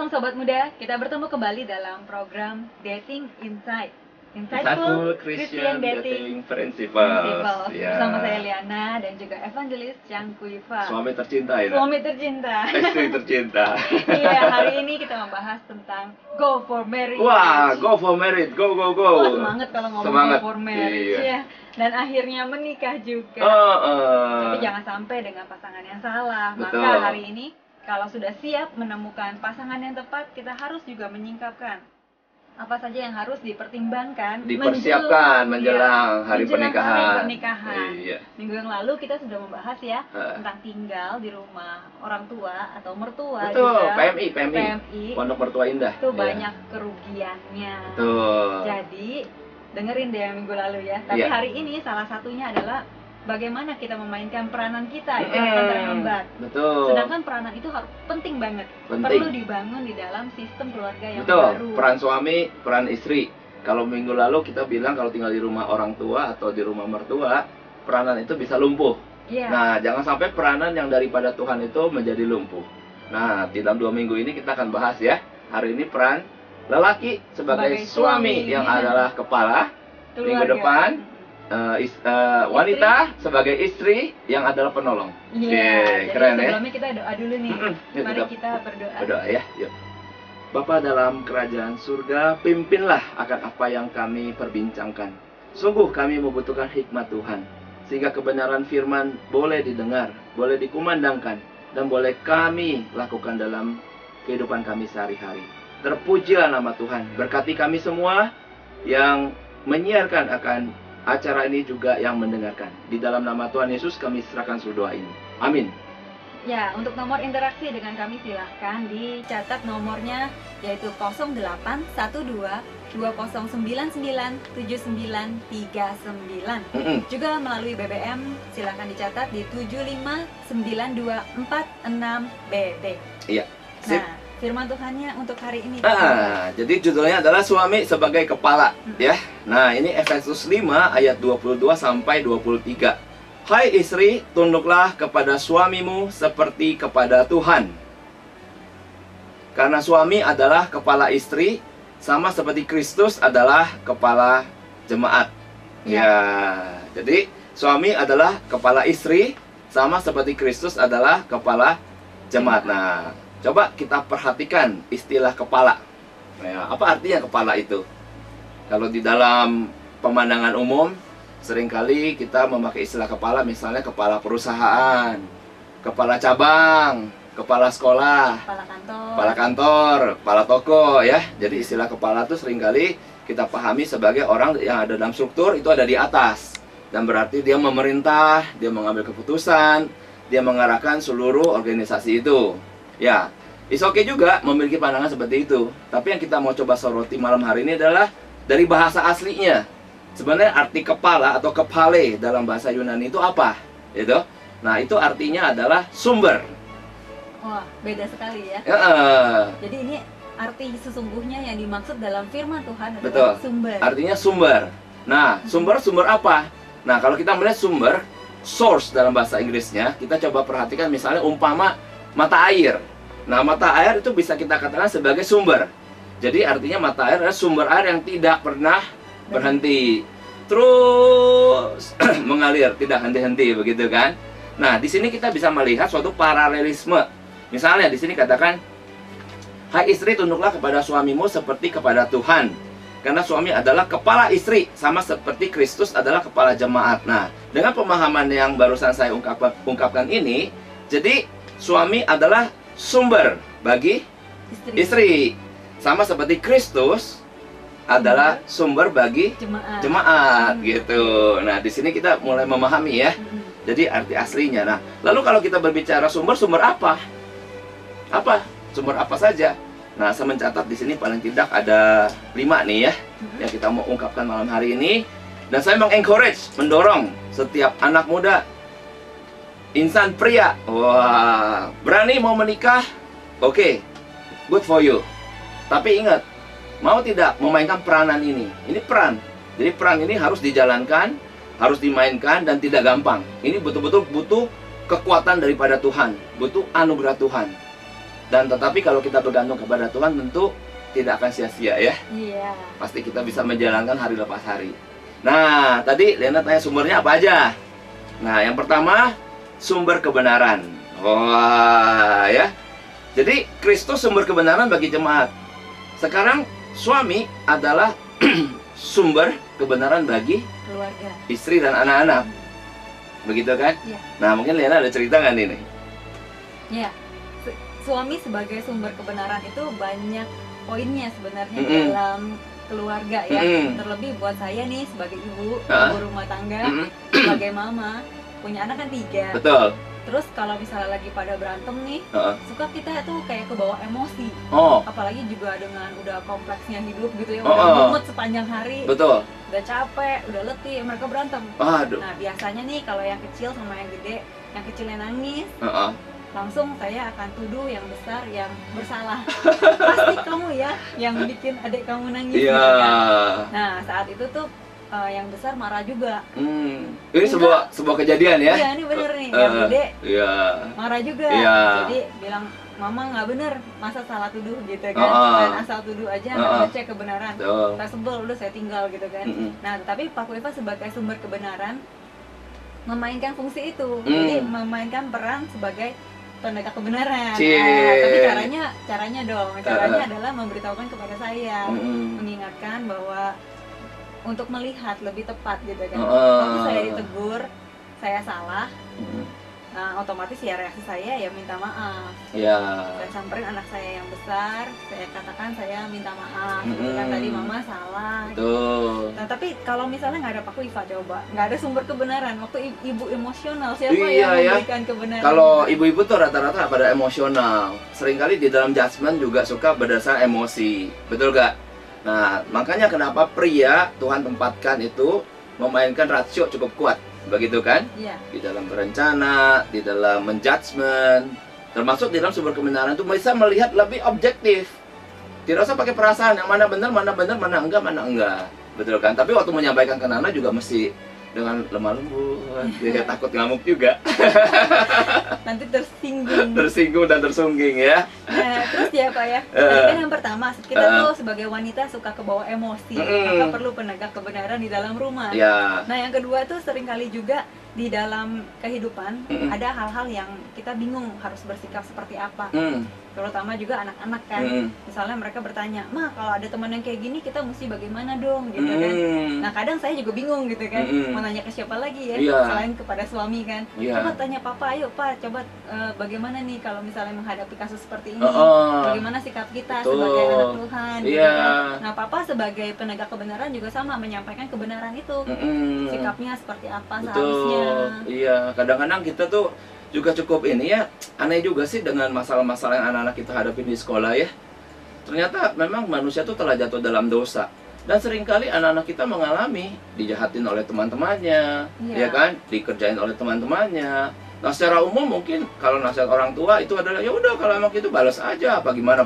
Shalom Sobat Muda, kita bertemu kembali dalam program Dating Insightful Christian Dating Principles. Ya. Bersama saya Liana dan juga Evangelis Chang Kuifa. Suami tercinta ya? Suami tercinta. Istri tercinta. Iya, hari ini kita membahas tentang Go for Marriage. Wah, go for marriage, go. Oh, semangat kalau ngomong semangat. Go for Marriage. Iya. Ya. Dan akhirnya menikah juga. Tapi jangan sampai dengan pasangan yang salah. Betul. Maka hari ini kalau sudah siap menemukan pasangan yang tepat, kita harus juga menyingkapkan apa saja yang harus dipertimbangkan, dipersiapkan menjelang hari pernikahan. Iya. Minggu yang lalu kita sudah membahas ya tentang tinggal di rumah orang tua atau mertua. Betul, juga. PMI, Pondok Mertua Indah. Itu banyak kerugiannya. Betul. Jadi dengerin deh minggu lalu ya. Tapi hari ini salah satunya adalah bagaimana kita memainkan peranan kita itu akan terhambat. Betul. Sedangkan peranan itu harus penting banget. Perlu dibangun di dalam sistem keluarga yang baru. Peran suami, peran istri. Kalau minggu lalu kita bilang kalau tinggal di rumah orang tua atau di rumah mertua, peranan itu bisa lumpuh. Nah, jangan sampai peranan yang daripada Tuhan itu menjadi lumpuh. Nah, di dalam 2 minggu ini kita akan bahas ya. Hari ini peran lelaki sebagai suami yang adalah kepala. Keluarga. Minggu depan wanita sebagai istri yang adalah penolong. Iya, keren ya. Sebelumnya kita doa dulu nih. Mari kita berdoa. Berdoa ya, yuk. Bapa dalam kerajaan surga, pimpinlah akan apa yang kami perbincangkan. Sungguh kami membutuhkan hikmat Tuhan, sehingga kebenaran firman boleh didengar, boleh dikumandangkan, dan boleh kami lakukan dalam kehidupan kami sehari-hari. Terpujilah nama Tuhan. Berkati kami semua yang menyiarkan akan acara ini juga yang mendengarkan. Di dalam nama Tuhan Yesus kami serahkan seluruh doa ini. Amin. Ya, untuk nomor interaksi dengan kami silahkan dicatat nomornya, yaitu 0812-2099-7939. Juga melalui BBM silahkan dicatat di 7592446BB. Iya. Sip. Nah, firman Tuhannya untuk hari ini. Jadi judulnya adalah suami sebagai kepala, ya. Nah, ini Efesus 5 ayat 22 sampai 23. Hai istri, tunduklah kepada suamimu seperti kepada Tuhan. Karena suami adalah kepala istri, sama seperti Kristus adalah kepala jemaat. Jadi suami adalah kepala istri, sama seperti Kristus adalah kepala jemaat. Nah, coba kita perhatikan istilah kepala. Nah, apa artinya kepala itu? Kalau di dalam pemandangan umum, seringkali kita memakai istilah kepala, misalnya kepala perusahaan, kepala cabang, kepala sekolah, kepala kantor, kepala toko, ya. Jadi istilah kepala itu seringkali kita pahami sebagai orang yang ada dalam struktur, itu ada di atas. Dan berarti dia memerintah, dia mengambil keputusan, dia mengarahkan seluruh organisasi itu. Ya, it's okay juga memiliki pandangan seperti itu. Tapi yang kita mau coba soroti malam hari ini adalah dari bahasa aslinya. Sebenarnya arti kepala atau kepale dalam bahasa Yunani itu apa? Gitu. Nah, itu artinya adalah sumber. Wah, beda sekali ya. Jadi ini arti sesungguhnya yang dimaksud dalam firman Tuhan adalah sumber. Artinya sumber. Nah, sumber apa? Nah, kalau kita melihat sumber, source dalam bahasa Inggrisnya, kita coba perhatikan misalnya umpama mata air. Nah, mata air itu bisa kita katakan sebagai sumber. Jadi artinya mata air adalah sumber air yang tidak pernah berhenti, terus mengalir, tidak henti-henti, begitu kan? Nah, di sini kita bisa melihat suatu paralelisme. Misalnya di sini katakan, hai istri, tunduklah kepada suamimu seperti kepada Tuhan. Karena suami adalah kepala istri, sama seperti Kristus adalah kepala jemaat. Nah, dengan pemahaman yang barusan saya ungkapkan ini, jadi suami adalah sumber bagi istri. Sama seperti Kristus adalah sumber bagi jemaat gitu. Nah, di sini kita mulai memahami ya. Jadi arti aslinya. Nah, lalu kalau kita berbicara sumber apa? Sumber apa saja? Nah, saya mencatat di sini paling tidak ada 5 nih ya, yang kita mau ungkapkan malam hari ini. Dan saya mendorong setiap anak muda, insan pria, wah, berani mau menikah, oke, good for you. Tapi ingat, mau tidak memainkan peranan ini peran. Jadi peran ini harus dijalankan, harus dimainkan, dan tidak gampang. Ini betul-betul butuh kekuatan daripada Tuhan, butuh anugerah Tuhan. Dan tetapi kalau kita bergantung kepada Tuhan tentu tidak akan sia-sia ya. Iya. Pasti kita bisa menjalankan hari lepas hari. Nah, tadi Lena tanya sumbernya apa aja. Nah, yang pertama sumber kebenaran. Wah, ya. Jadi Kristus sumber kebenaran bagi jemaat. Sekarang suami adalah sumber kebenaran bagi keluarga, istri dan anak-anak. Begitu kan? Ya. Nah, mungkin Lena ada cerita nggak nih? Ya. Suami sebagai sumber kebenaran itu banyak poinnya sebenarnya dalam keluarga ya. Terlebih buat saya nih sebagai ibu rumah tangga, sebagai mama, punya anak kan 3. Betul. Terus kalau misalnya lagi pada berantem nih, suka kita tuh kayak kebawa emosi. Apalagi juga dengan udah kompleksnya hidup gitu ya, udah mumet sepanjang hari. Betul. Udah capek, udah letih, mereka berantem. Aduh. Nah, biasanya nih kalau yang kecil sama yang gede, yang kecilnya nangis, langsung saya akan tuduh yang besar yang bersalah. Pasti kamu ya yang bikin adik kamu nangis. Iya. Gitu kan? Nah, saat itu tuh yang besar marah juga. Ini sebuah kejadian ya? Iya, ini bener nih. Yang gede marah juga. Jadi bilang, mama nggak bener, masa salah tuduh gitu kan. Dan asal tuduh aja nggak ngecek kebenaran. Saya sebel, udah saya tinggal gitu kan. Nah, tetapi Pak Wifa sebagai sumber kebenaran memainkan fungsi itu. Jadi memainkan peran sebagai penegak kebenaran. Tapi caranya adalah memberitahukan kepada saya, mengingatkan bahwa untuk melihat lebih tepat gitu kan. Waktu saya ditegur, saya salah, nah otomatis ya reaksi saya ya minta maaf. Saya samperin anak saya yang besar, saya katakan saya minta maaf, gitu kan, tadi mama salah. Betul. Nah, tapi kalau misalnya nggak ada Pak Wifa, coba nggak ada sumber kebenaran, waktu ibu emosional, siapa yang memberikan kebenaran? Kalau ibu-ibu tuh rata-rata pada emosional, seringkali di dalam judgement juga suka berdasarkan emosi, betul gak? Nah, makanya kenapa pria Tuhan tempatkan itu memainkan rasio cukup kuat, begitu kan? Iya. Di dalam berencana, di dalam menjudgment, termasuk di dalam sumber kebenaran itu bisa melihat lebih objektif. Tidak usah pakai perasaan yang mana benar, mana enggak, betul kan? Tapi waktu menyampaikan ke Nana juga mesti dengan lemah lembut, dia takut ngamuk juga. Nanti tersinggung. Tersinggung dan tersungging ya. Nah, terus ya Pak ya, tadi kan yang pertama, kita tuh sebagai wanita suka kebawa emosi, maka perlu penegak kebenaran di dalam rumah. Nah, yang kedua tuh seringkali juga di dalam kehidupan ada hal-hal yang kita bingung harus bersikap seperti apa. Terutama juga anak-anak kan, misalnya mereka bertanya, "Ma, kalau ada teman yang kayak gini kita mesti bagaimana dong?" gitu kan. Nah, kadang saya juga bingung gitu kan, mau nanya ke siapa lagi ya, selain kepada suami kan. Coba tanya papa, ayo Pak, coba bagaimana nih kalau misalnya menghadapi kasus seperti ini, bagaimana sikap kita sebagai anak Tuhan gitu kan. Nah, papa sebagai penegak kebenaran juga sama, menyampaikan kebenaran itu, sikapnya seperti apa seharusnya. Iya, kadang-kadang kita tuh juga cukup ini ya, aneh juga sih dengan masalah-masalah yang anak-anak kita hadapi di sekolah ya. Ternyata memang manusia tuh telah jatuh dalam dosa. Dan seringkali anak-anak kita mengalami dijahatin oleh teman-temannya, ya kan? Dikerjain oleh teman-temannya. Nah, secara umum mungkin kalau nasihat orang tua itu adalah ya udah kalau emang itu balas aja apa gimana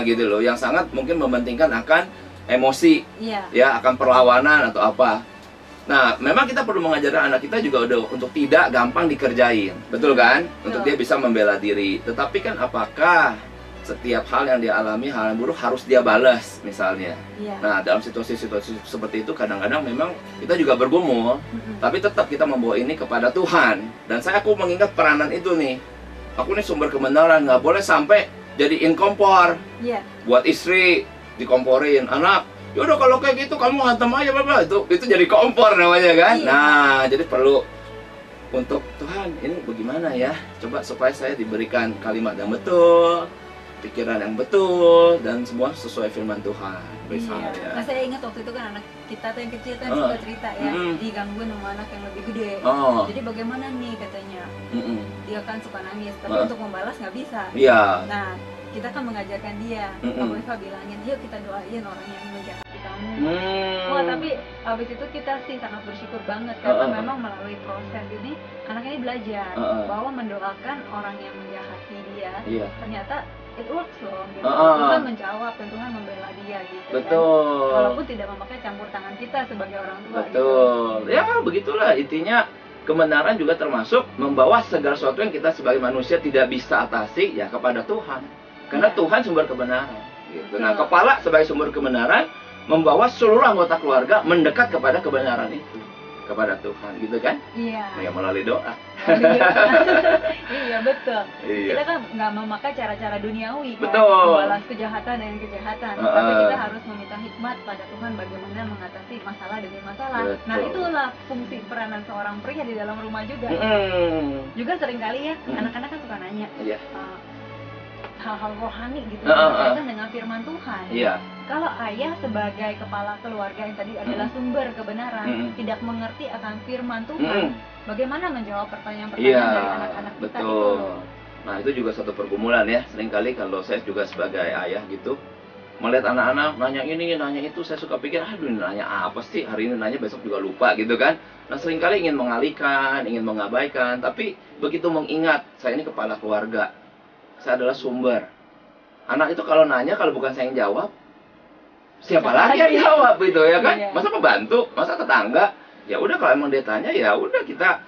gitu loh, yang sangat mungkin mementingkan akan emosi. Ya, akan perlawanan atau apa. Nah, memang kita perlu mengajarkan anak kita juga udah untuk tidak gampang dikerjain, betul kan? Untuk dia bisa membela diri. Tetapi kan apakah setiap hal yang dia alami, hal yang buruk harus dia balas misalnya? Nah, dalam situasi-situasi seperti itu kadang-kadang memang kita juga bergumul, tapi tetap kita membawa ini kepada Tuhan. Dan aku mengingat peranan itu nih. Aku nih sumber kebenaran, nggak boleh sampai jadiin kompor. Buat istri dikomporin, anak. Yaudah kalau kayak gitu kamu hantam aja Bapak, itu jadi kompor namanya kan. Nah, jadi perlu untuk Tuhan ini bagaimana ya, coba supaya saya diberikan kalimat yang betul, pikiran yang betul, dan semua sesuai firman Tuhan misalnya. Nah, saya ingat waktu itu kan anak kita tuh yang kecil kan suka cerita ya, digangguin sama anak yang lebih gede. Jadi bagaimana nih katanya, dia kan suka nangis, tapi untuk membalas nggak bisa. Nah, kita kan mengajarkan dia, Pak Wifa bilangin, yuk kita doain orang yang menjahati kamu. Wah, tapi habis itu kita sih sangat bersyukur banget karena memang melalui proses ini anak ini belajar bahwa mendoakan orang yang menjahati dia ternyata it works loh gitu. Tuhan menjawab dan Tuhan membela dia gitu kan. Walaupun tidak memakai campur tangan kita sebagai orang tua. Ya begitulah intinya. Kebenaran juga termasuk membawa segala sesuatu yang kita sebagai manusia tidak bisa atasi ya kepada Tuhan. Karena Tuhan sumber kebenaran. Gitu. Nah, kepala sebagai sumber kebenaran membawa seluruh anggota keluarga mendekat kepada kebenaran itu, kepada Tuhan, gitu kan? Iya. Ya, melalui doa. Iya, betul. Iya. Kita kan nggak memakai cara-cara duniawi kan, betul, membalas kejahatan dengan kejahatan. Tapi kita harus meminta hikmat pada Tuhan bagaimana mengatasi masalah demi masalah. Betul. Nah, itulah fungsi peranan seorang pria di dalam rumah juga. Juga seringkali ya, anak-anak kan suka nanya. Iya. Hal-hal rohani gitu berkaitan dengan firman Tuhan. Iya. Kalau ayah sebagai kepala keluarga yang tadi adalah sumber kebenaran tidak mengerti akan firman Tuhan, bagaimana menjawab pertanyaan-pertanyaan dari anak-anak kita itu? Nah, itu juga satu pergumulan ya. Seringkali kalau saya juga sebagai ayah gitu, melihat anak-anak nanya ini, nanya itu, saya suka pikir, aduh ini nanya apa sih, hari ini nanya besok juga lupa gitu kan. Nah, seringkali ingin mengalihkan, ingin mengabaikan, tapi begitu mengingat saya ini kepala keluarga, saya adalah sumber. Anak itu kalau nanya, kalau bukan saya yang jawab, siapa lagi yang jawab gitu ya kan? Masa pembantu, masa tetangga? Ya udah, kalau emang dia tanya, ya udah kita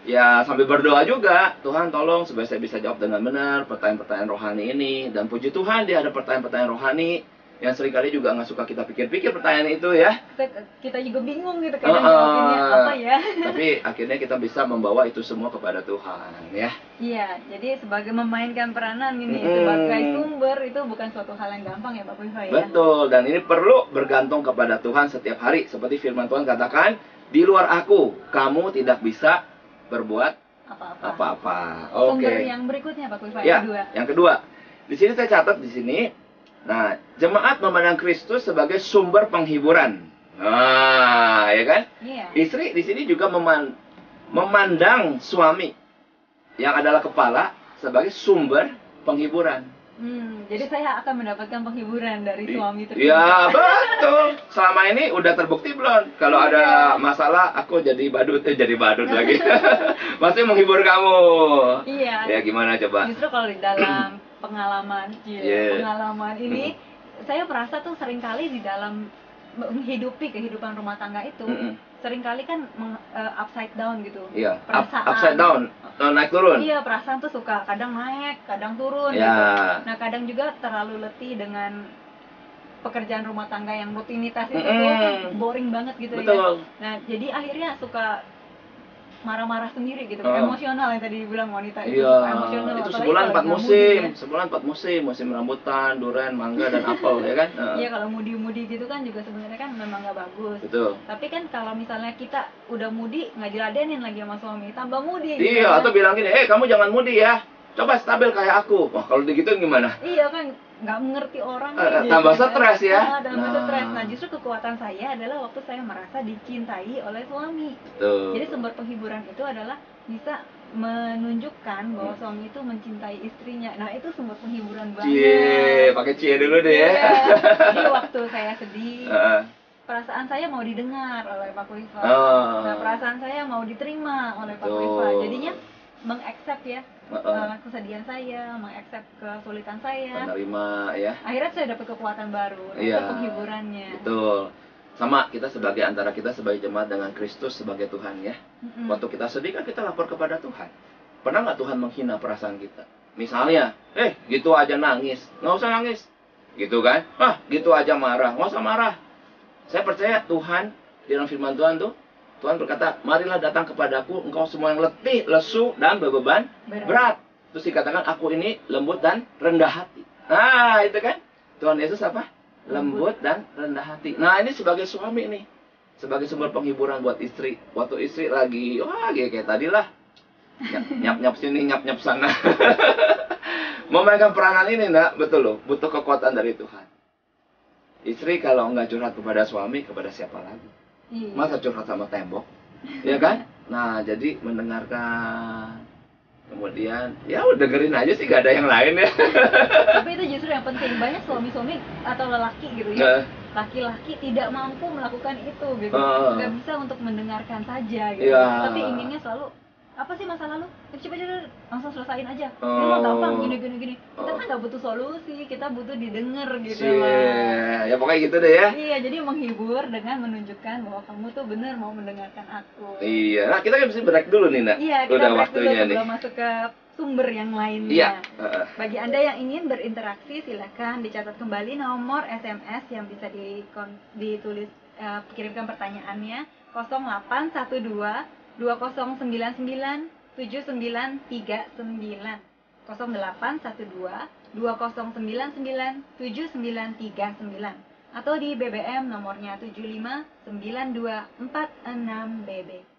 ya sambil berdoa juga, Tuhan tolong supaya saya bisa jawab dengan benar pertanyaan-pertanyaan rohani ini. Dan puji Tuhan, dia ada pertanyaan-pertanyaan rohani yang seringkali juga nggak suka kita pikir-pikir pertanyaan itu ya. Kita juga bingung gitu kadang jawabinnya apa ya. Tapi akhirnya kita bisa membawa itu semua kepada Tuhan ya. Iya, jadi sebagai memainkan peranan ini sebagai sumber itu bukan suatu hal yang gampang ya Pak Puifa ya. Betul, dan ini perlu bergantung kepada Tuhan setiap hari. Seperti firman Tuhan katakan, di luar aku kamu tidak bisa berbuat apa-apa. Sumber yang berikutnya Pak Puifa ya, yang kedua. Di sini saya catat di sini. Nah, jemaat memandang Kristus sebagai sumber penghiburan. Nah, ya kan? Iya. Istri di sini juga memandang suami yang adalah kepala sebagai sumber penghiburan. Jadi saya akan mendapatkan penghiburan dari suami tersebut. Ya, betul. Selama ini udah terbukti belum? Kalau ada masalah, aku jadi badut lagi. Masih menghibur kamu. Iya. Ya, gimana coba? Justru kalau di dalam pengalaman ini, saya merasa tuh seringkali di dalam menghidupi kehidupan rumah tangga itu, seringkali kan upside down gitu. Iya. Perasaan Upside down, naik turun. Iya, perasaan tuh suka kadang naik, kadang turun gitu. Nah, kadang juga terlalu letih dengan pekerjaan rumah tangga yang rutinitas itu tuh boring banget gitu. Betul. Ya. Nah, jadi akhirnya suka marah-marah sendiri gitu, emosional yang tadi dibilang wanita itu emosional. Itu sebulan 4 musim, sebulan 4 musim rambutan, durian, mangga dan apel ya kan? Iya, kalau mudi-mudi gitu kan juga sebenarnya kan memang nggak bagus. Betul. Tapi kan kalau misalnya kita udah mudi nggak diladenin lagi sama suami, tambah mudi. Iya, gitu, atau bilang gini, kamu jangan mudi ya, coba stabil kayak aku. Wah, kalau digituin gimana? Iya kan, nggak mengerti orang. Tambah stres ya. Tambah stres. Nah, justru kekuatan saya adalah waktu saya merasa dicintai oleh suami. Betul. Jadi sumber penghiburan itu adalah bisa menunjukkan bahwa suami itu mencintai istrinya. Nah, itu sumber penghiburan banget. Pakai cie dulu deh ya. Jadi waktu saya sedih, perasaan saya mau didengar oleh Pak Puifa. Nah, perasaan saya mau diterima oleh Pak Puifa. Jadinya mengaccept ya kesedihan saya, mengaccept kesulitan saya, menerima ya. Akhirnya saya dapat kekuatan baru, itu penghiburannya. Betul. Sama kita antara kita sebagai jemaat dengan Kristus sebagai Tuhan ya. Waktu kita sedih kan kita lapor kepada Tuhan. Pernah nggak Tuhan menghina perasaan kita? Misalnya, gitu aja nangis, nggak usah nangis, gitu kan? Gitu aja marah, nggak usah marah. Saya percaya Tuhan di dalam firman Tuhan tuh, Tuhan berkata, marilah datang kepadaku, engkau semua yang letih, lesu, dan beban berat. Terus dikatakan, aku ini lembut dan rendah hati. Nah, itu kan? Tuhan Yesus apa? Lembut dan rendah hati. Nah, ini sebagai suami nih, sebagai sumber penghiburan buat istri. Waktu istri lagi, kayak tadi lah, nyap-nyap sini, nyap-nyap sana. Memainkan peranan ini, betul loh, butuh kekuatan dari Tuhan. Istri kalau nggak curhat kepada suami, kepada siapa lagi? Masa curhat sama tembok, ya kan? Nah, jadi mendengarkan, kemudian ya udah dengerin aja sih, gak ada yang lain ya. Tapi itu justru yang penting. Banyak suami-suami atau lelaki gitu ya, laki-laki tidak mampu melakukan itu gitu, nggak bisa untuk mendengarkan saja gitu, tapi inginnya selalu apa sih masa lalu? Coba langsung selesain aja. Ini gampang gini. Kita kan nggak butuh solusi, kita butuh didengar gitu lah. Ya pokoknya gitu deh ya. Iya, jadi menghibur dengan menunjukkan bahwa kamu tuh benar mau mendengarkan aku. Iya, nah kita kan bisa break dulu nih, Nak. Iya, kita udah break waktunya dulu nih. Sebelum masuk ke sumber yang lainnya. Bagi Anda yang ingin berinteraksi, silakan dicatat kembali nomor SMS yang bisa ditulis, kirimkan pertanyaannya 0812 2099 7939, 0812 2099 7939, atau di BBM nomornya 759246BB.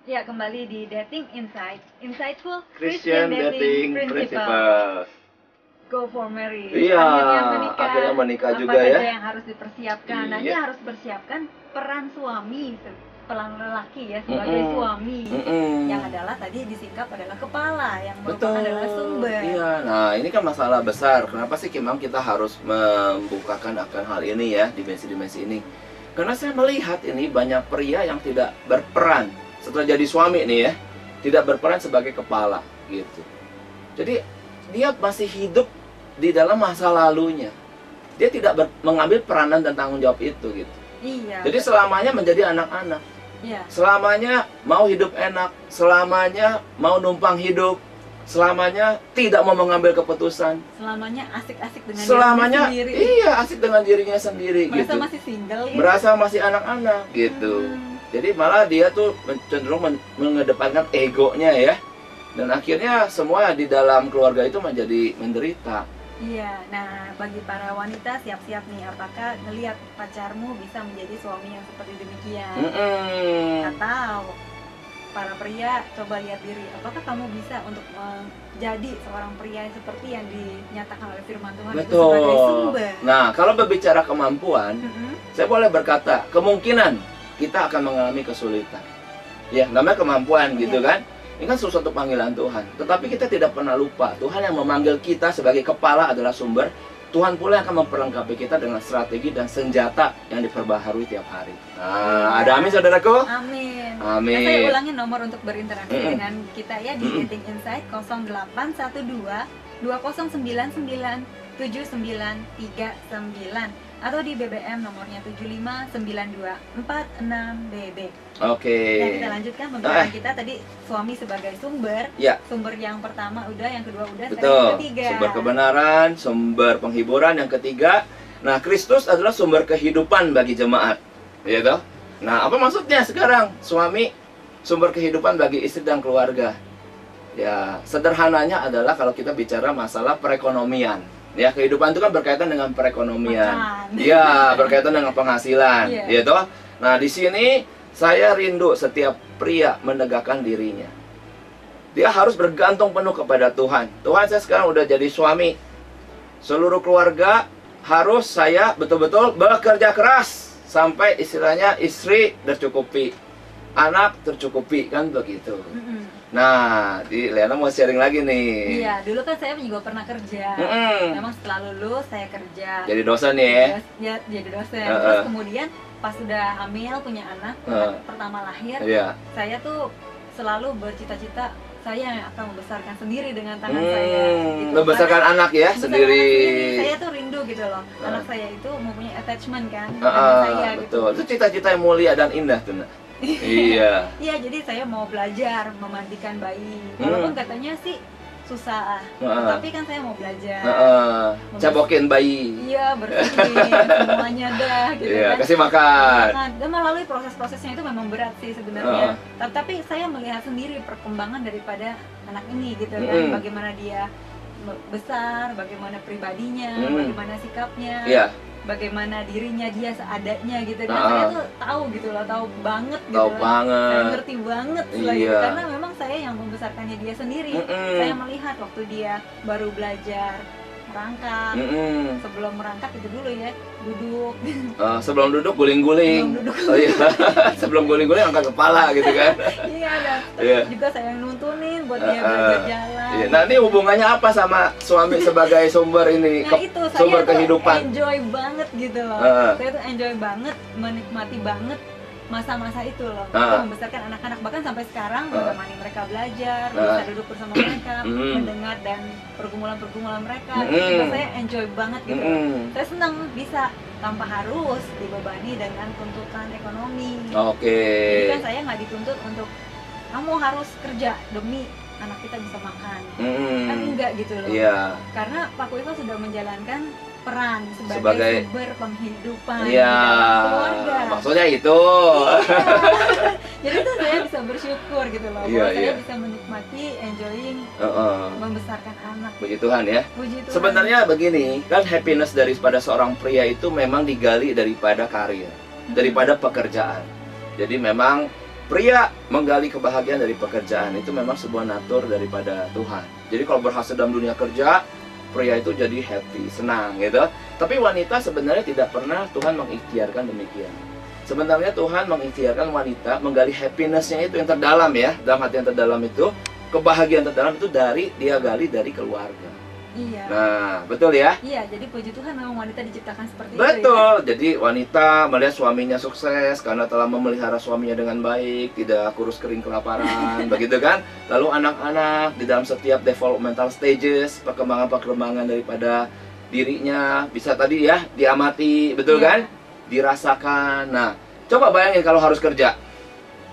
Ya, kembali di Dating Insight, Insightful Christian Dating Principles. Go for marriage. Iya, akhirnya menikah juga ya. Apa saja yang harus dipersiapkan? Nah, dia harus persiapkan peran suami, peran lelaki ya sebagai suami, yang adalah tadi disingkap adalah kepala, yang merupakan adalah sumber. Iya, nah ini kan masalah besar. Kenapa sih memang kita harus membukakan akan hal ini ya, dimensi-dimensi ini? Karena saya melihat ini banyak pria yang tidak berperan setelah jadi suami nih ya, tidak berperan sebagai kepala gitu. Jadi dia masih hidup di dalam masa lalunya. Dia tidak mengambil peranan dan tanggung jawab itu gitu. Iya. Jadi selamanya menjadi anak-anak. Iya. Selamanya mau hidup enak, selamanya mau numpang hidup, selamanya tidak mau mengambil keputusan. Selamanya asik-asik dengan dirinya sendiri. Iya, asik dengan dirinya sendiri. Merasa gitu. masih single gitu. Merasa masih anak-anak gitu. Jadi malah dia tuh cenderung mengedepankan egonya ya. Dan akhirnya semua di dalam keluarga itu menjadi menderita. Iya, nah bagi para wanita siap-siap nih, apakah ngelihat pacarmu bisa menjadi suami yang seperti demikian? Atau para pria coba lihat diri, apakah kamu bisa untuk menjadi seorang pria seperti yang dinyatakan oleh firman Tuhan itu sebagai sumber? Nah, kalau berbicara kemampuan, saya boleh berkata kemungkinan kita akan mengalami kesulitan. Ya, namanya kemampuan gitu kan? Ini kan sesuatu panggilan Tuhan. Tetapi kita tidak pernah lupa, Tuhan yang memanggil kita sebagai kepala adalah sumber. Tuhan pula yang akan memperlengkapi kita dengan strategi dan senjata yang diperbaharui tiap hari. Nah, ada amin saudaraku? Amin. Amin. Nah, saya ulangi nomor untuk berinteraksi dengan kita ya di Dating Insight 0812 2099 7939, atau di BBM nomornya 759246BB. Oke. Nah, kita lanjutkan pembicaraan kita tadi, suami sebagai sumber. Ya. Sumber yang pertama udah, yang kedua udah, betul. Yang ketiga Sumber kebenaran, sumber penghiburan, yang ketiga. Nah, Kristus adalah sumber kehidupan bagi jemaat. Gitu. Nah, apa maksudnya sekarang? Suami sumber kehidupan bagi istri dan keluarga. Ya, sederhananya adalah kalau kita bicara masalah perekonomian. Ya, kehidupan itu kan berkaitan dengan perekonomian. Ya, berkaitan dengan penghasilan, gitu. Nah, di sini saya rindu setiap pria menegakkan dirinya. Dia harus bergantung penuh kepada Tuhan. Tuhan, saya sekarang udah jadi suami. Seluruh keluarga harus saya betul-betul bekerja keras sampai istilahnya istri tercukupi, anak tercukupi, kan begitu. Nah, Liana mau sharing lagi nih. Iya, dulu kan saya juga pernah kerja. Memang setelah lulus saya kerja. Jadi dosen ya? Jadi dosen. Terus kemudian pas sudah hamil, punya anak pertama lahir, saya tuh selalu bercita-cita saya yang akan membesarkan sendiri dengan tangan saya. Gitu. Membesarkan anak ya sendiri. Saya tuh rindu gitu loh. Anak saya itu mempunyai attachment kan dengan saya. Betul. Itu cita-cita yang mulia dan indah tuh. Iya. Iya, jadi saya mau belajar memandikan bayi. Walaupun katanya sih susah, tapi kan saya mau belajar. Cabokin bayi. Iya, bersihin semuanya dah gitu kan. Kasih makan. Dan melalui proses-prosesnya itu memang berat sih sebenarnya. Tapi saya melihat sendiri perkembangan daripada anak ini gitu kan. Bagaimana dia besar, bagaimana pribadinya, bagaimana sikapnya. Bagaimana dirinya dia seadanya gitu kan. Saya tuh tahu gitu loh, tahu banget gitu loh. Saya ngerti banget gitu. Karena memang saya yang membesarkannya dia sendiri. Saya melihat waktu dia baru belajar merangkak. Sebelum merangkak itu dulu ya, duduk. Sebelum duduk guling-guling. Sebelum guling-guling angkat kepala gitu kan. Terus juga saya nuntunin buat dia belajar jalan. Nah, ini hubungannya apa sama suami sebagai sumber ini? Nah, itu sumber saya kehidupan. Tuh enjoy banget gitu loh. Saya tuh enjoy banget, menikmati banget masa-masa itu loh. Untuk membesarkan anak-anak, bahkan sampai sekarang menemani mereka belajar, bisa duduk bersama mereka, mendengar dan pergumulan-pergumulan mereka. Itu juga saya enjoy banget gitu. Saya senang bisa tanpa harus dibebani dengan tuntutan ekonomi. Oke. Jadi kan saya nggak dituntut untuk kamu harus kerja demi anak kita bisa makan. Kan enggak gitu loh. Iya. Karena Pak Kuiva sudah menjalankan peran sebagai sumber penghidupan di iya, dalam keluarga. Maksudnya itu. Iya. Jadi tuh saya bisa bersyukur gitu loh. Iya, bahwa iya. saya bisa menikmati, enjoying membesarkan anak. Puji Tuhan ya. Puji Tuhan. Sebenarnya begini, kan happiness daripada seorang pria itu memang digali daripada karir, daripada pekerjaan. Jadi memang pria menggali kebahagiaan dari pekerjaan itu memang sebuah natur daripada Tuhan. Jadi kalau berhasil dalam dunia kerja, pria itu jadi happy, senang gitu. Tapi wanita sebenarnya tidak pernah Tuhan mengikhtiarkan demikian. Sebenarnya Tuhan mengikhtiarkan wanita menggali happiness-nya itu yang terdalam ya, dalam hati yang terdalam itu, kebahagiaan terdalam itu dari dia gali dari keluarga. Iya. Nah, betul ya? Iya, jadi puji Tuhan memang wanita diciptakan seperti itu. Betul. Ya? Jadi wanita melihat suaminya sukses karena telah memelihara suaminya dengan baik, tidak kurus kering kelaparan, begitu kan? Lalu anak-anak di dalam setiap developmental stages, perkembangan-perkembangan daripada dirinya bisa tadi ya diamati, betul kan? Dirasakan. Nah, coba bayangin kalau harus kerja.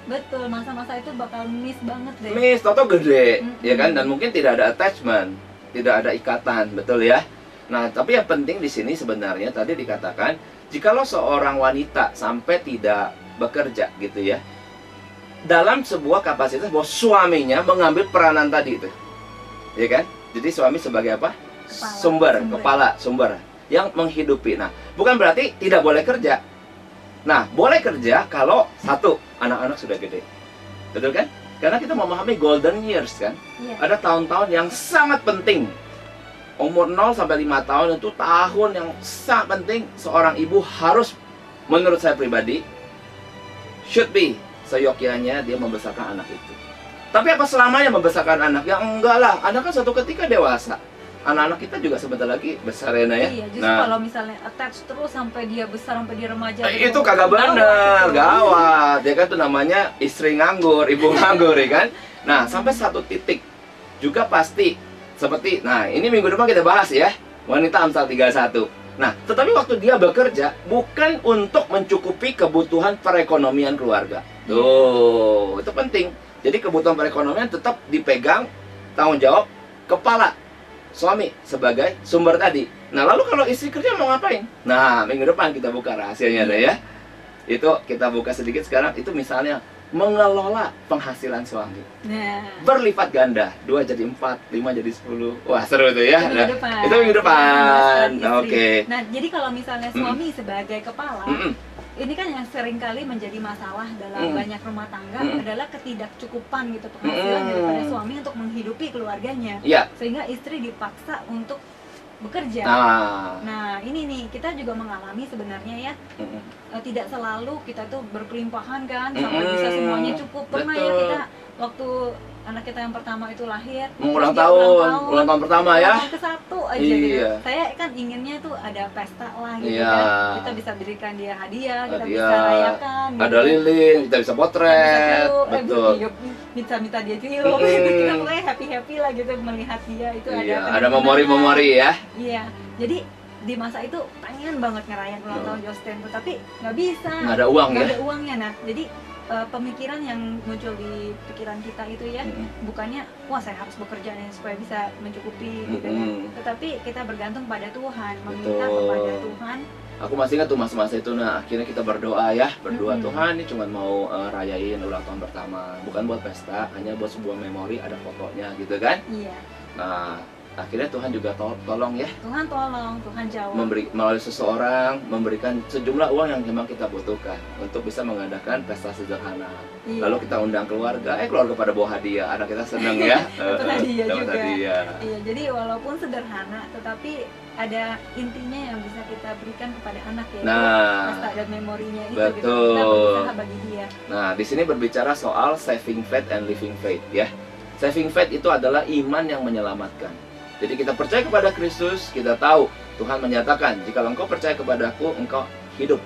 Betul, masa-masa itu bakal miss banget deh. Miss, toto gede, ya kan? Dan mungkin tidak ada attachment, tidak ada ikatan, betul ya? Nah, tapi yang penting di sini sebenarnya tadi dikatakan, jikalau seorang wanita sampai tidak bekerja gitu ya, dalam sebuah kapasitas bahwa suaminya mengambil peranan tadi itu, ya kan? Jadi suami sebagai apa? Kepala, sumber yang menghidupi. Nah, bukan berarti tidak boleh kerja. Nah, boleh kerja kalau satu, anak-anak sudah gede. Betul kan? Karena kita memahami golden years kan. Ada tahun-tahun yang sangat penting. Umur 0 sampai 5 tahun itu tahun yang sangat penting. Seorang ibu harus, menurut saya pribadi, should be seyogyanya dia membesarkan anak itu. Tapi apa selamanya membesarkan anak? Ya enggak lah, anak kan suatu ketika dewasa. Anak-anak kita juga sebentar lagi besar ya, Naya. Iya, justru kalau misalnya attach terus sampai dia besar, sampai dia remaja, itu kagak bener, gawat. Ya kan, itu namanya istri nganggur, ibu nganggur, ya kan. Nah, sampai satu titik juga pasti seperti, nah ini minggu depan kita bahas ya, wanita Amsal 31. Nah, tetapi waktu dia bekerja bukan untuk mencukupi kebutuhan perekonomian keluarga. Tuh, itu penting. Jadi kebutuhan perekonomian tetap dipegang tanggung jawab kepala suami sebagai sumber tadi. Nah, lalu kalau istri kerja mau ngapain? Nah, minggu depan kita buka rahasianya deh ya. Itu kita buka sedikit sekarang. Itu misalnya mengelola penghasilan suami. Nah, berlipat ganda, 2 jadi 4, 5 jadi 10. Wah, seru tuh ya. Itu minggu depan. Oke. Nah, jadi kalau misalnya suami sebagai kepala, ini kan yang sering kali menjadi masalah dalam banyak rumah tangga adalah ketidakcukupan gitu penghasilan daripada suami untuk menghidupi keluarganya. Sehingga istri dipaksa untuk bekerja. Nah, ini nih kita juga mengalami sebenarnya ya. Tidak selalu kita tuh berkelimpahan kan sampai bisa semuanya cukup. Pernah ya kita waktu anak kita yang pertama itu lahir, ulang tahun pertama ya, ke-1 aja gitu. Saya kan inginnya tuh ada pesta lah gitu kan, kita bisa berikan dia hadiah, kita bisa rayakan gitu. Ada lilin, kita bisa potret, betul, bisa minta dia cium gitu. Kita mulai happy lah gitu melihat dia itu ada memori-memori ya. Iya, jadi di masa itu pengen banget ngerayain ulang tahun Justin tuh, tapi nggak bisa, nggak ada uang, nggak ada uangnya. Nah, jadi pemikiran yang muncul di pikiran kita itu ya, bukannya wah saya harus bekerja nih supaya bisa mencukupi gitu ya, tetapi kita bergantung pada Tuhan, meminta kepada Tuhan. Aku masih ingat tuh masa-masa itu. Nah, akhirnya kita berdoa ya, Tuhan ini cuma mau rayain ulang tahun pertama, bukan buat pesta, hanya buat sebuah memori, ada fotonya gitu kan. Iya. Nah, akhirnya Tuhan juga tolong ya. Tuhan tolong, Tuhan jawab. Melalui seseorang memberikan sejumlah uang yang memang kita butuhkan untuk bisa mengadakan pesta sederhana. Lalu kita undang keluarga, keluarga pada bawa hadiah, anak kita seneng ya. Dapat hadiah juga. Hadiah. Iya, jadi walaupun sederhana, tetapi ada intinya yang bisa kita berikan kepada anak ya. Pesta dan memorinya itu gitu. Kita berusaha bagi dia. Nah, di sini berbicara soal saving faith and living faith ya. Saving faith itu adalah iman yang menyelamatkan. Jadi kita percaya kepada Kristus, kita tahu Tuhan menyatakan, jika engkau percaya kepadaku, engkau hidup,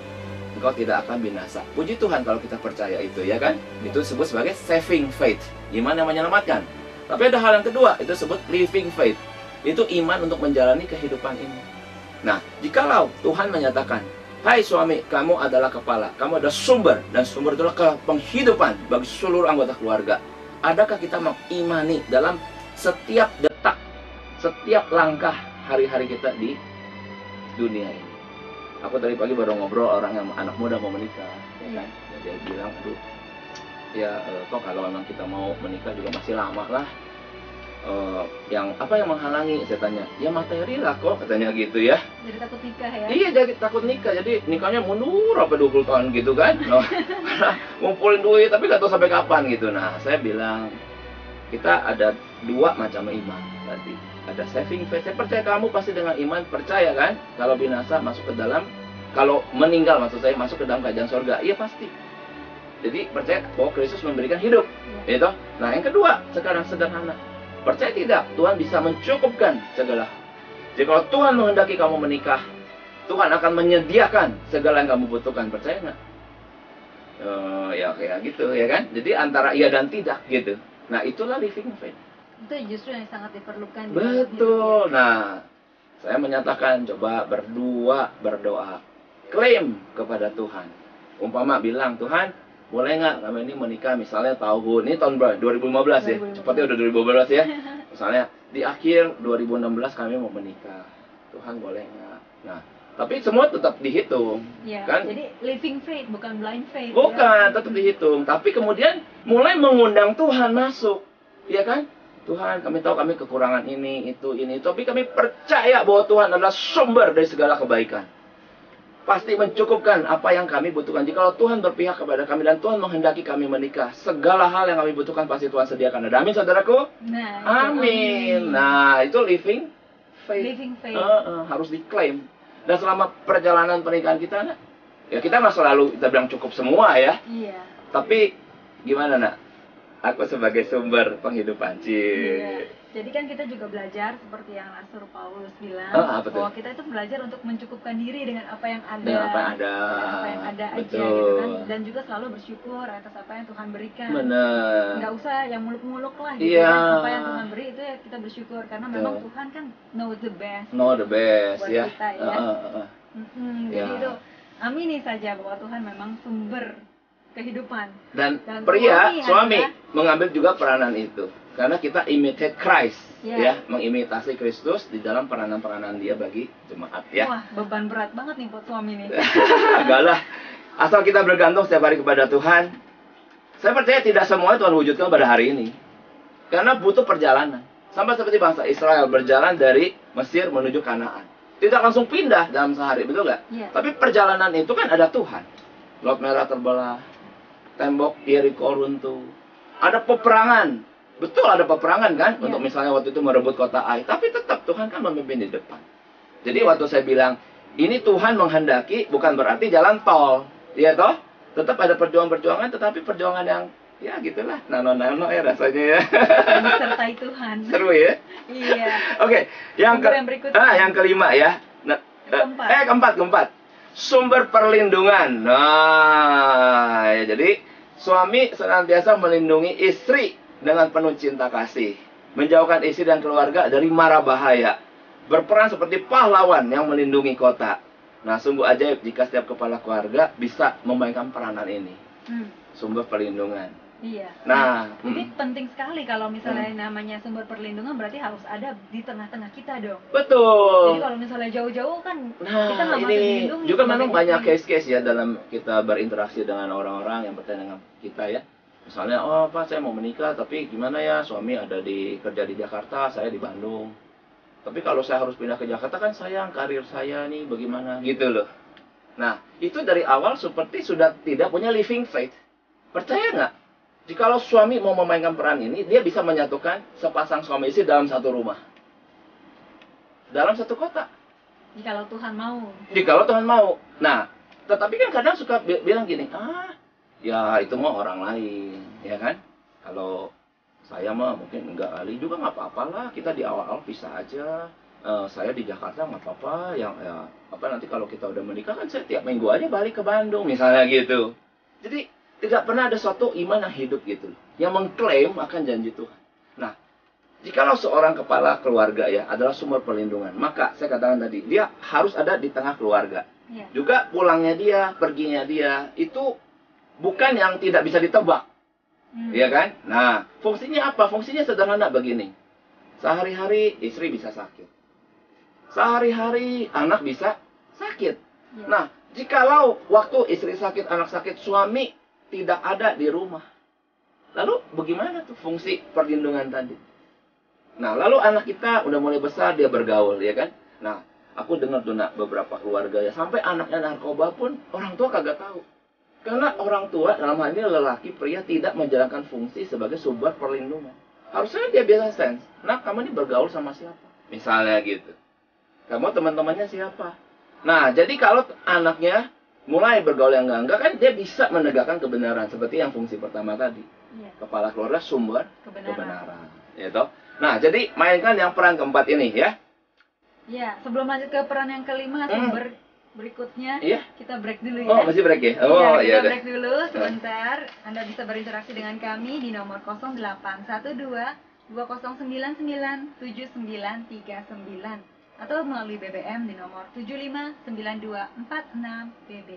engkau tidak akan binasa. Puji Tuhan kalau kita percaya itu, ya kan? Itu disebut sebagai saving faith, iman yang menyelamatkan. Tapi ada hal yang kedua, itu disebut living faith. Itu iman untuk menjalani kehidupan ini. Nah, jikalau Tuhan menyatakan, Hai suami, kamu adalah kepala, kamu adalah sumber, dan sumber itulah penghidupan bagi seluruh anggota keluarga. Adakah kita mengimani dalam setiap detak, setiap langkah hari-hari kita di dunia ini? Aku tadi pagi baru ngobrol orang yang anak muda mau menikah, ya kan? Dia bilang, aduh, ya kok kalau memang kita mau menikah juga masih lama lah. Yang apa yang menghalangi? Saya tanya. Ya materi lah kok, katanya gitu ya. Jadi takut nikah ya? Iya, jadi takut nikah. Jadi nikahnya mundur apa 20 tahun gitu kan. Ngumpulin duit tapi gak tahu sampai kapan gitu. Nah, saya bilang kita ada dua macam iman tadi. Ada saving faith. Saya percaya kamu pasti dengan iman percaya kan? Kalau binasa masuk ke dalam, kalau meninggal maksud saya masuk ke dalam kerajaan surga. Iya pasti. Jadi percaya bahwa Kristus memberikan hidup. Gitu. Nah, yang kedua sekarang sederhana. Percaya tidak, Tuhan bisa mencukupkan segala hal. Jadi kalau Tuhan menghendaki kamu menikah, Tuhan akan menyediakan segala yang kamu butuhkan. Percaya nggak? Ya kayak gitu ya kan. Jadi antara iya dan tidak gitu. Nah itulah living faith. Itu justru yang sangat diperlukan. Betul. Nah saya menyatakan coba berdua berdoa, klaim kepada Tuhan. Umpama bilang, Tuhan boleh nggak kami ini menikah misalnya tahun ini tahun berapa? 2015 ya. Cepatnya udah 2015 ya. Misalnya di akhir 2016 kami mau menikah. Tuhan boleh nggak? Nah, tapi semua tetap dihitung, ya, kan? Jadi living faith bukan blind faith. Bukan, ya? Tetap dihitung. Tapi kemudian mulai mengundang Tuhan masuk, ya kan? Tuhan, kami tahu kami kekurangan ini, itu, tapi kami percaya bahwa Tuhan adalah sumber dari segala kebaikan. Pasti mencukupkan apa yang kami butuhkan. Jika Tuhan berpihak kepada kami dan Tuhan menghendaki kami menikah, segala hal yang kami butuhkan pasti Tuhan sediakan. Ada amin saudaraku? Nah, amin. Nah, itu living faith. Living faith. Harus diklaim. Dan selama perjalanan pernikahan kita, ya kita nggak selalu kita bilang cukup semua ya. Iya. Tapi gimana nak? Aku sebagai sumber penghidupan. Iya. Jadi kan kita juga belajar seperti yang Rasul Paulus bilang, bahwa kita itu belajar untuk mencukupkan diri dengan apa yang ada, apa yang ada aja gitu kan, dan juga selalu bersyukur atas apa yang Tuhan berikan. Benar. Nggak usah yang muluk-muluk lah gitu kan, apa yang Tuhan beri itu ya kita bersyukur karena memang Tuhan kan know the best. Know the best buat ya. Kita, ya. Jadi itu amini saja bahwa Tuhan memang sumber kehidupan. Dan pria, suami mengambil juga peranan itu. Karena kita imitate Christ, ya, mengimitasi Kristus di dalam peranan-peranan dia bagi jemaat, ya. Wah, beban berat banget nih buat suami nih. Enggak lah, asal kita bergantung setiap hari kepada Tuhan. Saya percaya tidak semua Tuhan wujudkan pada hari ini, karena butuh perjalanan. Sama seperti bangsa Israel berjalan dari Mesir menuju Kanaan, tidak langsung pindah dalam sehari, betul nggak? Yeah. Tapi perjalanan itu kan ada Tuhan. Laut Merah terbelah, tembok Yeriko runtuh, ada peperangan. Betul ada peperangan kan, untuk misalnya waktu itu merebut kota Ai. Tapi tetap Tuhan kan memimpin di depan. Jadi waktu saya bilang, ini Tuhan menghendaki, bukan berarti jalan tol. Ya toh? Tetap ada perjuangan-perjuangan, tetapi perjuangan yang, ya gitulah, nano-nano ya rasanya ya. Sertai Tuhan. Seru ya? Iya. Oke, yang kelima ya. Keempat. Sumber perlindungan. Nah, ya, jadi suami senantiasa melindungi istri dengan penuh cinta kasih, menjauhkan istri dan keluarga dari mara bahaya, berperan seperti pahlawan yang melindungi kota. Nah, sungguh ajaib jika setiap kepala keluarga bisa memainkan peranan ini. Sumber perlindungan. Iya. Nah, jadi penting sekali kalau misalnya namanya sumber perlindungan berarti harus ada di tengah-tengah kita dong. Betul. Jadi kalau misalnya jauh-jauh kan kita nggak masuk dilindungi. Juga memang banyak case-case ya dalam kita berinteraksi dengan orang-orang yang berkaitan dengan kita ya. Misalnya, oh Pak saya mau menikah tapi gimana ya, suami ada kerja di Jakarta, saya di Bandung. Tapi kalau saya harus pindah ke Jakarta kan sayang karir saya nih, bagaimana gitu loh. Nah, itu dari awal seperti sudah tidak punya living faith. Percaya nggak? Jikalau suami mau memainkan peran ini, dia bisa menyatukan sepasang suami istri dalam satu rumah. Dalam satu kota. Jikalau Tuhan mau. Jikalau Tuhan mau. Nah, tetapi kan kadang suka bilang gini, ya itu mah orang lain, ya kan? Kalau saya mah mungkin enggak kali juga nggak apa-apa lah, kita di awal-awal bisa aja. Saya di Jakarta nggak apa-apa, nanti kalau kita udah menikah kan saya tiap minggu aja balik ke Bandung, misalnya gitu. Jadi tidak pernah ada suatu iman yang hidup gitu, yang mengklaim akan janji Tuhan. Nah, jikalau seorang kepala keluarga ya adalah sumber perlindungan, maka saya katakan tadi dia harus ada di tengah keluarga. Juga pulangnya dia, perginya dia, itu bukan yang tidak bisa ditebak. Ya kan? Nah, fungsinya apa? Fungsinya sederhana begini. Sehari-hari istri bisa sakit. Sehari-hari anak bisa sakit. Nah, jikalau waktu istri sakit, anak sakit, suami tidak ada di rumah, lalu bagaimana tuh fungsi perlindungan tadi? Nah, lalu anak kita udah mulai besar, dia bergaul, ya kan? Nah, aku dengar tuh nak, beberapa keluarga ya, sampai anaknya narkoba pun orang tua kagak tahu. Karena orang tua, dalam hal ini lelaki, pria, tidak menjalankan fungsi sebagai sumber perlindungan. Harusnya dia biasa sense. Nah, kamu ini bergaul sama siapa? Misalnya gitu. Kamu teman-temannya siapa? Nah, jadi kalau anaknya mulai bergaul yang enggak kan dia bisa menegakkan kebenaran. Seperti yang fungsi pertama tadi. Kepala keluarga, sumber kebenaran. Ya, toh? Nah, jadi mainkan yang peran keempat ini ya. Ya, sebelum lanjut ke peran yang kelima, sumber berikutnya, kita break dulu ya. Oh, masih break ya? Oh, iya. Kita break dulu sebentar. Anda bisa berinteraksi dengan kami di nomor 0812 2099 7939 atau melalui BBM di nomor 759246 BB.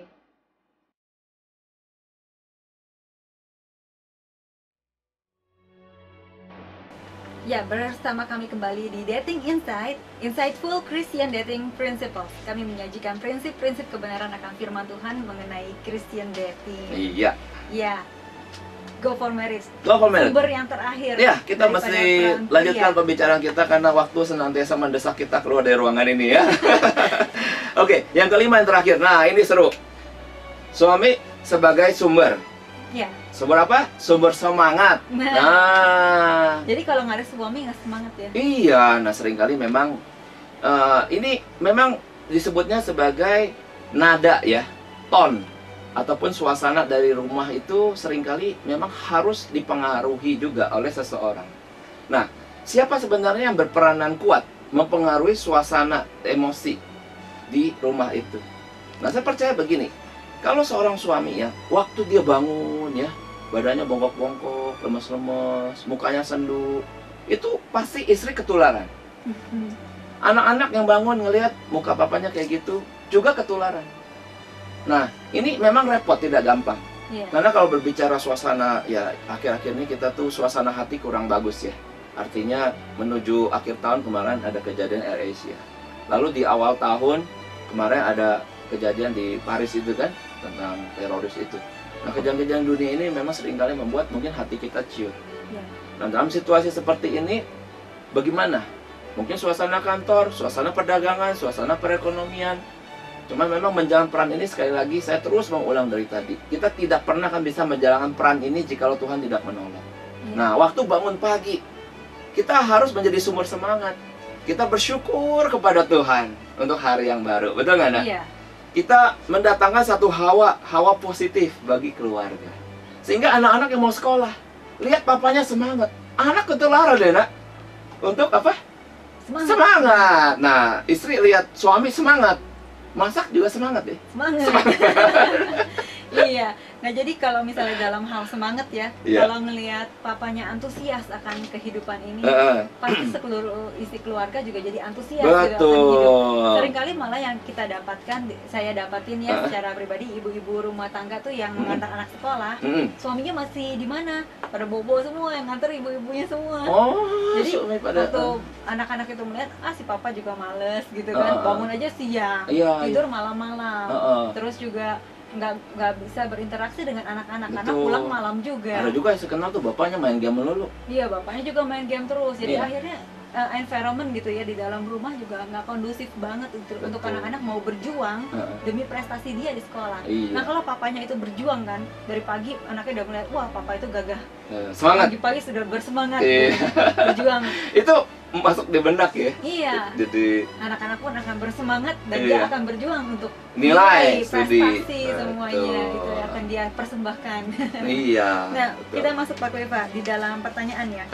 Ya, bersama kami kembali di Dating Insight, Insightful Christian Dating Principles. Kami menyajikan prinsip-prinsip kebenaran akan firman Tuhan mengenai Christian dating. Iya. Ya, go for marriage. Go for marriage. Sumber yang terakhir. Ya, kita mesti lanjutkan pembicaraan kita karena waktu senantiasa mendesak kita keluar dari ruangan ini ya. Oke, yang kelima yang terakhir. Nah, ini seru. Suami sebagai sumber. Ya. Sumber apa? Sumber semangat. Nah. Jadi kalau nggak ada suami nggak semangat ya? Iya, nah seringkali memang ini memang disebutnya sebagai nada ya, ton ataupun suasana dari rumah itu seringkali memang harus dipengaruhi juga oleh seseorang. Nah, siapa sebenarnya yang berperanan kuat mempengaruhi suasana emosi di rumah itu? Nah, saya percaya begini, kalau seorang suami ya, waktu dia bangun ya, badannya bongkok-bongkok, lemes-lemes, mukanya sendu, itu pasti istri ketularan. Anak-anak yang bangun ngelihat muka papanya kayak gitu, juga ketularan. Nah, ini memang repot, tidak gampang. Karena kalau berbicara suasana, ya akhir-akhir ini kita tuh suasana hati kurang bagus ya. Artinya menuju akhir tahun kemarin ada kejadian AirAsia. Lalu di awal tahun kemarin ada kejadian di Paris itu kan, tentang teroris itu. Nah, kejadian-kejadian dunia ini memang seringkali membuat mungkin hati kita ciut. Nah, dalam situasi seperti ini, bagaimana? Mungkin suasana kantor, suasana perdagangan, suasana perekonomian. Cuma memang menjalankan peran ini, sekali lagi, saya terus mengulang dari tadi. Kita tidak pernah akan bisa menjalankan peran ini jikalau Tuhan tidak menolong. Nah, waktu bangun pagi, kita harus menjadi sumber semangat. Kita bersyukur kepada Tuhan untuk hari yang baru. Betul nggak, Nak? Iya. Kita mendatangkan satu hawa positif bagi keluarga. Sehingga anak-anak yang mau sekolah, lihat papanya semangat. Anak ketularan deh, Nak. Untuk apa? Semangat. Nah, istri lihat suami semangat, masak juga semangat deh. Semangat. Iya. Nah, jadi kalau misalnya dalam hal semangat ya, kalau ngelihat papanya antusias akan kehidupan ini, pasti seluruh isi keluarga juga jadi antusias gitu akan hidup. Seringkali malah yang kita dapatkan, saya dapatin ya secara pribadi, ibu-ibu rumah tangga tuh yang mengantar anak sekolah, suaminya masih di mana? Pada bobo semua, yang nganter ibu-ibunya semua. Jadi waktu anak-anak itu melihat, si papa juga males gitu kan, bangun aja siang, tidur malam-malam, terus juga nggak bisa berinteraksi dengan anak-anak karena pulang malam juga. Ada juga yang saya kenal tuh bapaknya main game melulu. Iya, bapaknya juga main game terus. Jadi akhirnya environment gitu ya di dalam rumah juga nggak kondusif banget untuk anak-anak mau berjuang demi prestasi dia di sekolah. Nah, kalau papanya itu berjuang kan dari pagi, anaknya udah melihat, wah papa itu gagah. Semangat. Pagi-pagi sudah bersemangat berjuang. Itu masuk di benak ya. Iya. Jadi anak-anak pun akan bersemangat dan dia akan berjuang untuk nilai prestasi semuanya gitu ya, akan dia persembahkan. Iya. Nah, kita masuk Pak Eva di dalam pertanyaan ya.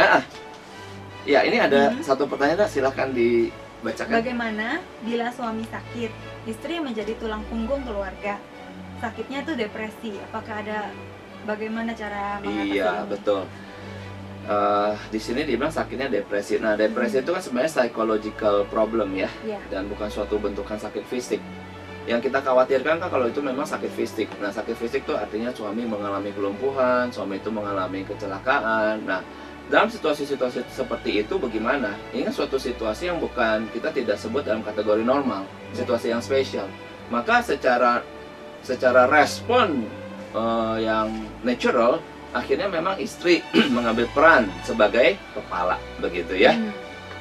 Ya, ini ada satu pertanyaan, silakan dibacakan. Bagaimana bila suami sakit, istri menjadi tulang punggung keluarga? Sakitnya itu depresi. Apakah ada bagaimana cara mengatasi? Iya, betul. Di sini dibilang sakitnya depresi. Nah, depresi itu kan sebenarnya psychological problem ya, dan bukan suatu bentukan sakit fisik. Yang kita khawatirkan kan kalau itu memang sakit fisik. Nah, sakit fisik itu artinya suami mengalami kelumpuhan, suami itu mengalami kecelakaan. Nah, dalam situasi-situasi seperti itu bagaimana? Ini kan suatu situasi yang bukan kita tidak sebut dalam kategori normal, situasi yang spesial. Maka secara respon yang natural, akhirnya memang istri mengambil peran sebagai kepala, begitu ya.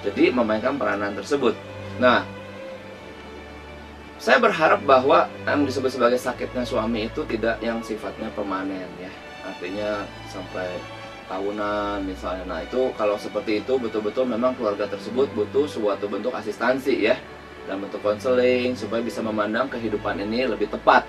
Jadi memainkan peranan tersebut. Nah, saya berharap bahwa yang disebut sebagai sakitnya suami itu tidak yang sifatnya permanen ya. Artinya sampai tahunan misalnya. Nah, itu kalau seperti itu betul-betul memang keluarga tersebut butuh suatu bentuk asistansi ya, dalam bentuk konseling supaya bisa memandang kehidupan ini lebih tepat.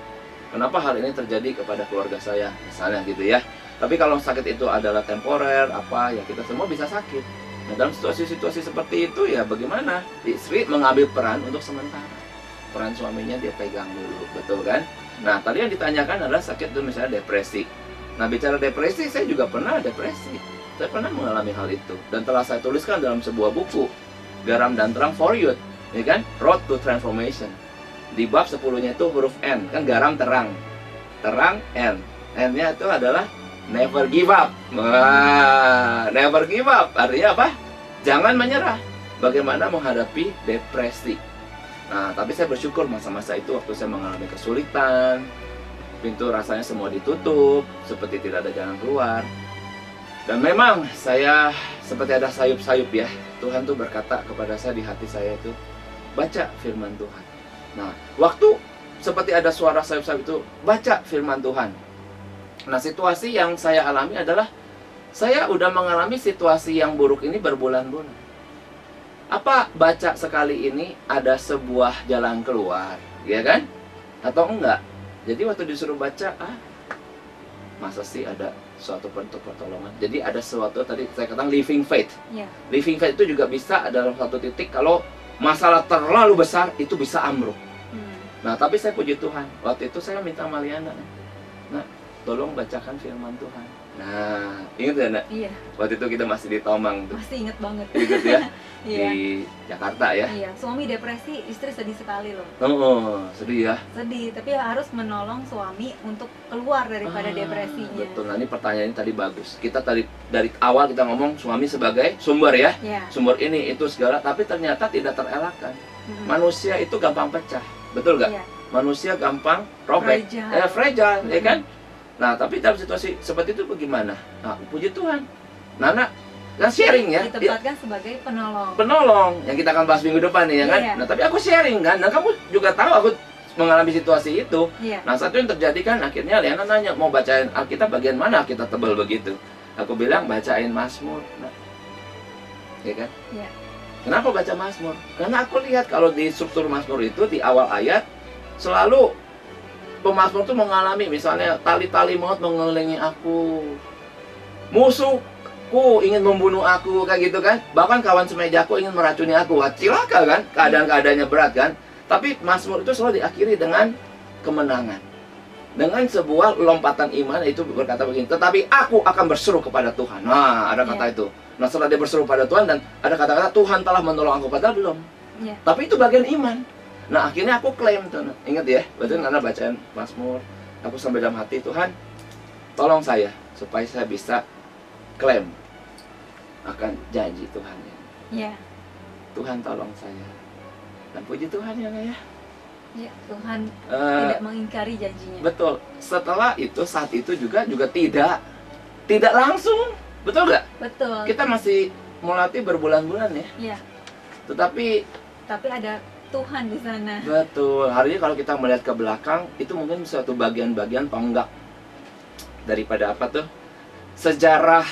Kenapa hal ini terjadi kepada keluarga saya misalnya gitu ya. Tapi kalau sakit itu adalah temporer apa ya, kita semua bisa sakit. Nah, dalam situasi-situasi seperti itu ya bagaimana istri mengambil peran untuk sementara. Peran suaminya dia pegang dulu, betul kan? Nah, tadi yang ditanyakan adalah sakit itu misalnya depresi. Nah, bicara depresi, saya juga pernah depresi. Saya pernah mengalami hal itu. Dan telah saya tuliskan dalam sebuah buku, Garam dan Terang for Youth, ya kan? Road to Transformation. Di bab 10-nya itu huruf N, kan garam terang. Terang N. N-nya itu adalah never give up. Wah, never give up. Artinya apa? Jangan menyerah. Bagaimana menghadapi depresi. Nah, tapi saya bersyukur masa-masa itu waktu saya mengalami kesulitan, pintu rasanya semua ditutup, seperti tidak ada jalan keluar. Dan memang saya seperti ada sayup-sayup ya. Tuhan tuh berkata kepada saya di hati saya itu, baca firman Tuhan. Nah, waktu seperti ada suara sayup-sayup itu, baca firman Tuhan. Nah, situasi yang saya alami adalah, saya udah mengalami situasi yang buruk ini berbulan-bulan. Apa baca sekali ini ada sebuah jalan keluar, ya kan? Atau enggak? Jadi waktu disuruh baca, masa sih ada suatu bentuk pertolongan? Jadi ada sesuatu, tadi saya katakan living faith. Living faith itu juga bisa dalam satu titik kalau masalah terlalu besar itu bisa ambruk. Nah, tapi saya puji Tuhan, waktu itu saya minta Maliana, nah, tolong bacakan firman Tuhan. Nah, ingat ya, Nak? Iya. Waktu itu kita masih di Tomang tuh. Masih inget banget. Ingat ya? Iya. Di Jakarta ya? Iya, suami depresi, istri sedih sekali loh. Oh, sedih ya? Sedih, tapi harus menolong suami untuk keluar daripada depresinya. Betul, nah ini pertanyaan ini tadi bagus. Kita tadi dari awal kita ngomong suami sebagai sumber ya? Iya. Sumber ini, itu segala, tapi ternyata tidak terelakkan. Manusia itu gampang pecah, betul nggak? Iya. Manusia gampang robek, fragile, ya kan? Nah, tapi dalam situasi seperti itu bagaimana? Nah, puji Tuhan. Nana, kan sharing ya. Ditempatkan sebagai penolong. Penolong, yang kita akan bahas minggu depan nih, ya kan? Iya. Nah, tapi aku sharing kan, nah kamu juga tahu aku mengalami situasi itu. Iya. Nah, satu yang terjadi kan, akhirnya Liana nanya, mau bacain Alkitab bagian mana? Kita tebal begitu. Aku bilang, bacain Mazmur. Nah, ya kan? Iya. Kenapa baca Mazmur? Karena aku lihat kalau di struktur Mazmur itu, di awal ayat, selalu pemazmur itu mengalami misalnya tali-tali maut mengelilingi aku, musuhku ingin membunuh aku, kayak gitu kan. Bahkan kawan semejaku ingin meracuni aku. Wah, cilaka kan, keadaan-keadaannya berat kan. Tapi Mazmur itu selalu diakhiri dengan kemenangan, dengan sebuah lompatan iman, itu berkata begini, tetapi aku akan berseru kepada Tuhan. Nah, ada kata itu. Nah, setelah dia berseru pada Tuhan, dan ada kata-kata Tuhan telah menolong aku, padahal belum. Tapi itu bagian iman. Nah, akhirnya aku klaim tuh, ingat ya, betul Nana bacain Mazmur, aku sampai dalam hati, Tuhan, tolong saya supaya saya bisa klaim akan janji Tuhan ya. Iya. Tuhan tolong saya. Dan puji Tuhan ya, ya. Ya, Tuhan tidak mengingkari janjinya. Betul. Setelah itu, saat itu juga tidak langsung, betul nggak? Betul. Kita masih melatih berbulan-bulan ya. Iya. Tapi ada Tuhan di sana. Betul. Hari ini kalau kita melihat ke belakang, itu mungkin suatu bagian-bagian tonggak daripada apa tuh? Sejarah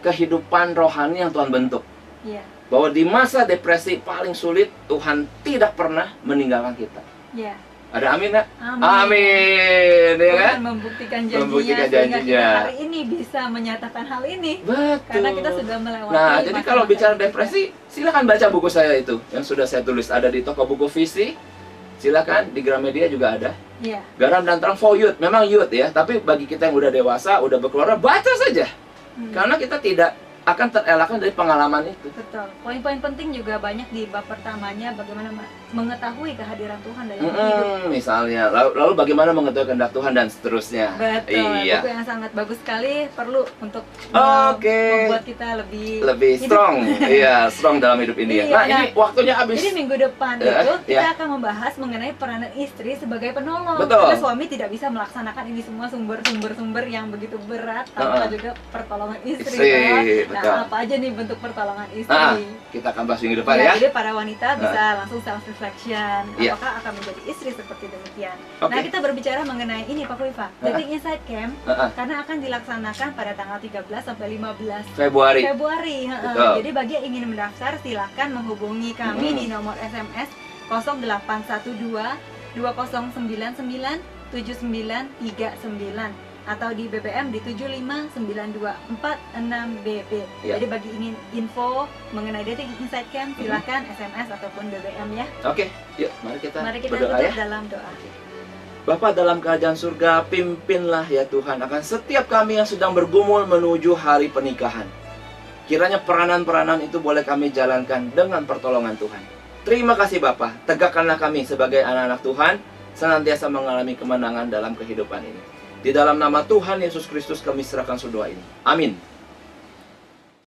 kehidupan rohani yang Tuhan bentuk. Iya. Bahwa di masa depresi paling sulit, Tuhan tidak pernah meninggalkan kita. Iya. Ada amin, Nak? Amin. Amin, ya kan? Membuktikan janjinya, sehingga kita hari ini bisa menyatakan hal ini. Betul. Karena kita sudah melewati. Nah, jadi kalau bicara depresi, silakan baca buku saya itu yang sudah saya tulis, ada di toko buku Visi. Silakan di Gramedia juga ada. Iya. Garam dan Terang for Youth, memang youth ya, tapi bagi kita yang udah dewasa, udah berkeluarga, baca saja. Karena kita tidak akan terelakkan dari pengalaman itu. Betul. Poin-poin penting juga banyak di bab pertamanya, bagaimana mengetahui kehadiran Tuhan dalam hidup. Misalnya, lalu bagaimana mengetahui kehendak Tuhan dan seterusnya. Betul. Buku yang sangat bagus sekali, perlu untuk membuat kita lebih strong. Iya, strong dalam hidup ini. Nah, ini waktunya habis. Jadi minggu depan itu kita akan membahas mengenai peranan istri sebagai penolong. Betul. Karena suami tidak bisa melaksanakan ini semua sumber-sumber yang begitu berat tanpa juga pertolongan istri. Nah, apa aja nih bentuk pertolongan istri? Kita akan bahas minggu depan ya. Jadi para wanita bisa langsung self reflection. Apakah akan menjadi istri seperti demikian? Nah, kita berbicara mengenai ini Pak Wifa, Dating Insight Camp karena akan dilaksanakan pada tanggal 13 sampai 15 Februari. Jadi bagi yang ingin mendaftar silahkan menghubungi kami di nomor SMS 0812 2099 7939 atau di BBM di 7592446BB. Jadi bagi ingin info mengenai Dating Insight Camp silahkan SMS ataupun BBM ya. Oke, yuk mari kita berdoa ya. Dalam doa. Bapa dalam kerajaan surga, pimpinlah ya Tuhan akan setiap kami yang sedang bergumul menuju hari pernikahan. Kiranya peranan-peranan itu boleh kami jalankan dengan pertolongan Tuhan. Terima kasih Bapa, tegakkanlah kami sebagai anak-anak Tuhan senantiasa mengalami kemenangan dalam kehidupan ini. Di dalam nama Tuhan Yesus Kristus kami serahkan doa ini. Amin.